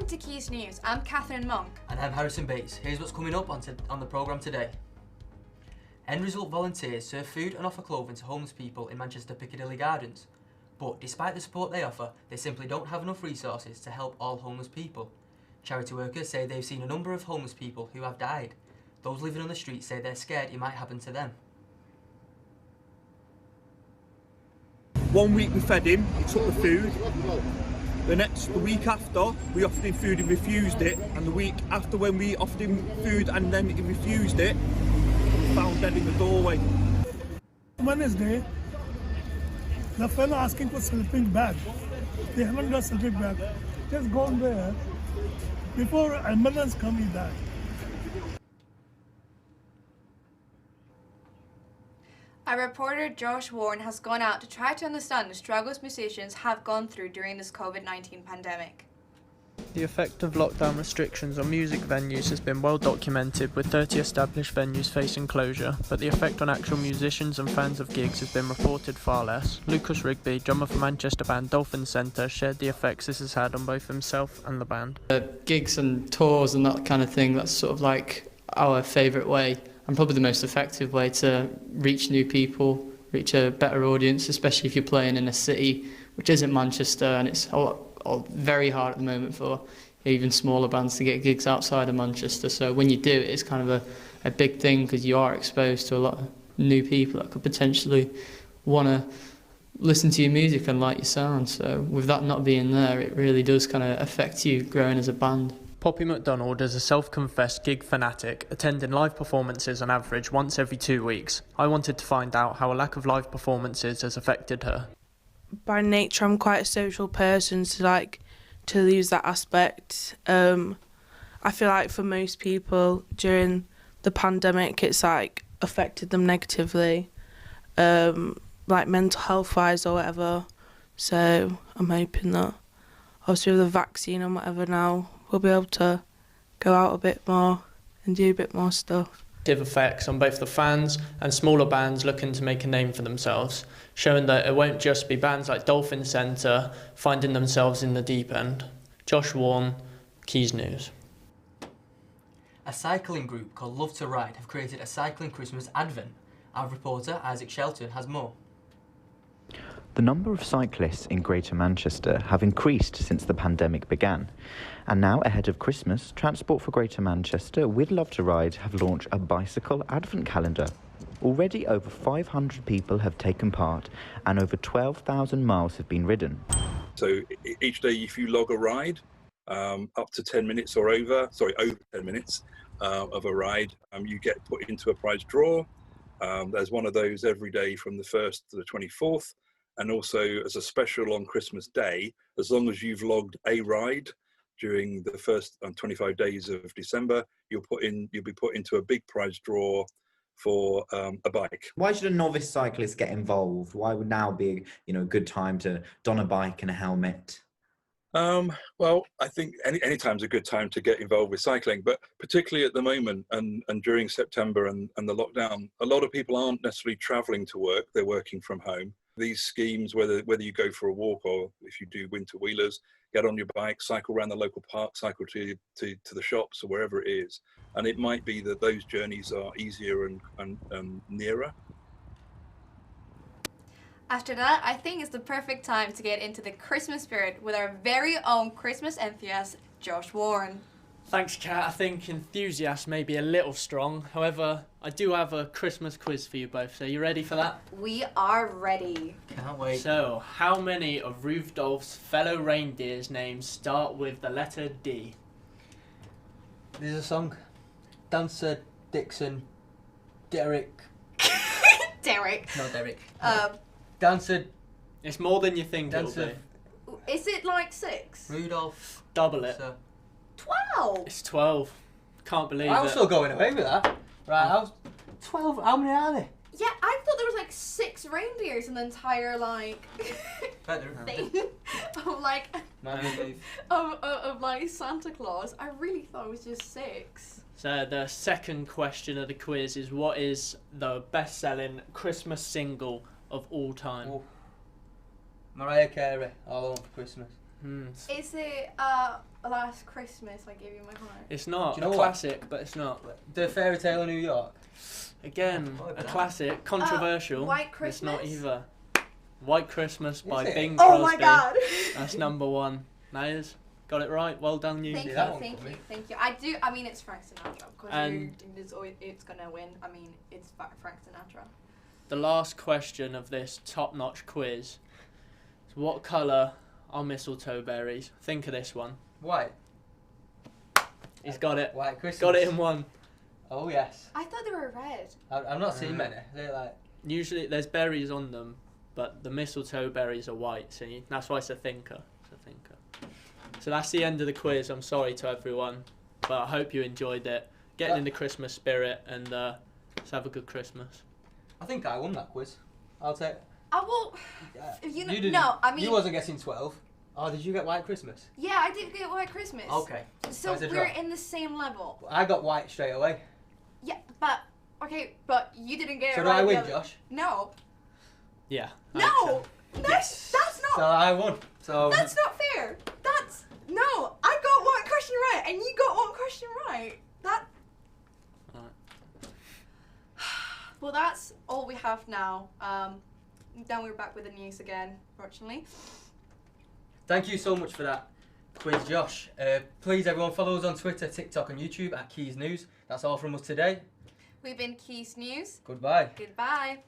Welcome to Quays News. I'm Catherine Monk. And I'm Harrison Bates. Here's what's coming up on the programme today. End result volunteers serve food and offer clothing to homeless people in Manchester Piccadilly Gardens. But despite the support they offer, they simply don't have enough resources to help all homeless people. Charity workers say they've seen a number of homeless people who have died. Those living on the streets say they're scared it might happen to them. 1 week we fed him, he took the food. The week after, we offered him food, he refused it. And the week after, when we offered him food and then he refused it, we found dead in the doorway. Wednesday, the fellow asking for sleeping bag. They haven't got sleeping bag. Just gone there. Before ambulance come, he died. Our reporter Josh Warren has gone out to try to understand the struggles musicians have gone through during this COVID-19 pandemic. The effect of lockdown restrictions on music venues has been well documented, with 30 established venues facing closure, but the effect on actual musicians and fans of gigs has been reported far less. Lucas Rigby, drummer for Manchester band Dolphin Centre, shared the effects this has had on both himself and the band. Gigs and tours and that kind of thing, that's sort of like our favourite way, and probably the most effective way to reach new people, reach a better audience, especially if you're playing in a city which isn't Manchester, and it's very hard at the moment for even smaller bands to get gigs outside of Manchester. So when you do it, it's kind of a big thing, because you are exposed to a lot of new people that could potentially want to listen to your music and like your sound. So with that not being there, it really does kind of affect you growing as a band. Poppy McDonald is a self-confessed gig fanatic, attending live performances on average once every 2 weeks. I wanted to find out how a lack of live performances has affected her. By nature, I'm quite a social person, so to lose that aspect. I feel like for most people during the pandemic, it's affected them negatively, mental health wise or whatever. So I'm hoping that obviously with the vaccine and whatever now, we'll be able to go out a bit more and do a bit more stuff. Effects on both the fans and smaller bands looking to make a name for themselves, showing that it won't just be bands like Dolphin Centre finding themselves in the deep end. Josh Warren, Quays News. A cycling group called Love to Ride have created a cycling Christmas advent. Our reporter Isaac Shelton has more. The number of cyclists in Greater Manchester have increased since the pandemic began. And now, ahead of Christmas, Transport for Greater Manchester with Love to Ride have launched a bicycle advent calendar. Already over 500 people have taken part and over 12,000 miles have been ridden. So each day, if you log a ride, up to 10 minutes or over 10 minutes of a ride, you get put into a prize draw. There's one of those every day from the 1st to the 24th. And also as a special on Christmas Day, as long as you've logged a ride during the first 25 days of December, you'll be put into a big prize draw for a bike. Why should a novice cyclist get involved? Why would now be a good time to don a bike and a helmet? Well, I think any time's a good time to get involved with cycling, but particularly at the moment and during September and the lockdown, a lot of people aren't necessarily travelling to work, they're working from home. These schemes, whether you go for a walk or if you do winter wheelers, get on your bike, cycle around the local park, cycle to the shops or wherever it is. And it might be that those journeys are easier and nearer. After that, I think it's the perfect time to get into the Christmas spirit with our very own Christmas enthusiast, Josh Warren. Thanks, Kat. I think enthusiast may be a little strong. However, I do have a Christmas quiz for you both. So you ready for that? We are ready. Can't wait. So, how many of Rudolph's fellow reindeer's names start with the letter D? There's a song. Dancer, Dixon, Derek. Derek. No, Derek. Dancer. It's more than you think Dancer. it'll be. Is it 6? Rudolph. Double it. So. 12. It's 12. Can't believe it. I'm still going away with that. Right, 12. How many are there? Yeah, I thought there was 6 reindeers in the entire thing of Santa Claus. I really thought it was just 6. So the second question of the quiz is, what is the best-selling Christmas single of all time? Mariah Carey, All Alone for Christmas. Is it Last Christmas I Gave You My Heart. It's not Do you know a what? classic, but it's not. The Fairy Tale of New York. Again, Oh, a classic, controversial. White It's not Christmas? either. White Christmas by Is it? Bing Oh Crosby. my god. That's number one. Nayers, got it right. Well done, you. Thank you, that one thank for you, me. thank you. I mean, it's Frank Sinatra. Of course, And- it's gonna win. I mean, it's Frank Sinatra. The last question of this top-notch quiz is what colour are mistletoe berries? Think of this one. White. He's got it. White Christmas. Got it in one. Oh yes. I thought they were red. I've not seen many. They're like. Usually there's berries on them, but the mistletoe berries are white, so that's why it's a thinker. It's a thinker. So that's the end of the quiz. I'm sorry to everyone, but I hope you enjoyed it. Getting in the Christmas spirit, and let's have a good Christmas. I think I won that quiz. I'll take. I will. Yeah. You know, didn't. no, I mean. You wasn't guessing 12. Oh, did you get White Christmas? Yeah, I did get White Christmas. Okay. So it's a we're draw. in the same level. I got White straight away. Yeah, but okay, but you didn't get So it do right. I the win, other- Josh? No. Yeah. I No. think so. That's not. So I won. So. That's not fair. That's no. I got one question right, and you got one question right. That. Alright. Well, that's all we have now. Then we're back with the news again, fortunately. Thank you so much for that quiz, Josh. Please, everyone, follow us on Twitter, TikTok, and YouTube at Quays News. That's all from us today. We've been Quays News. Goodbye. Goodbye.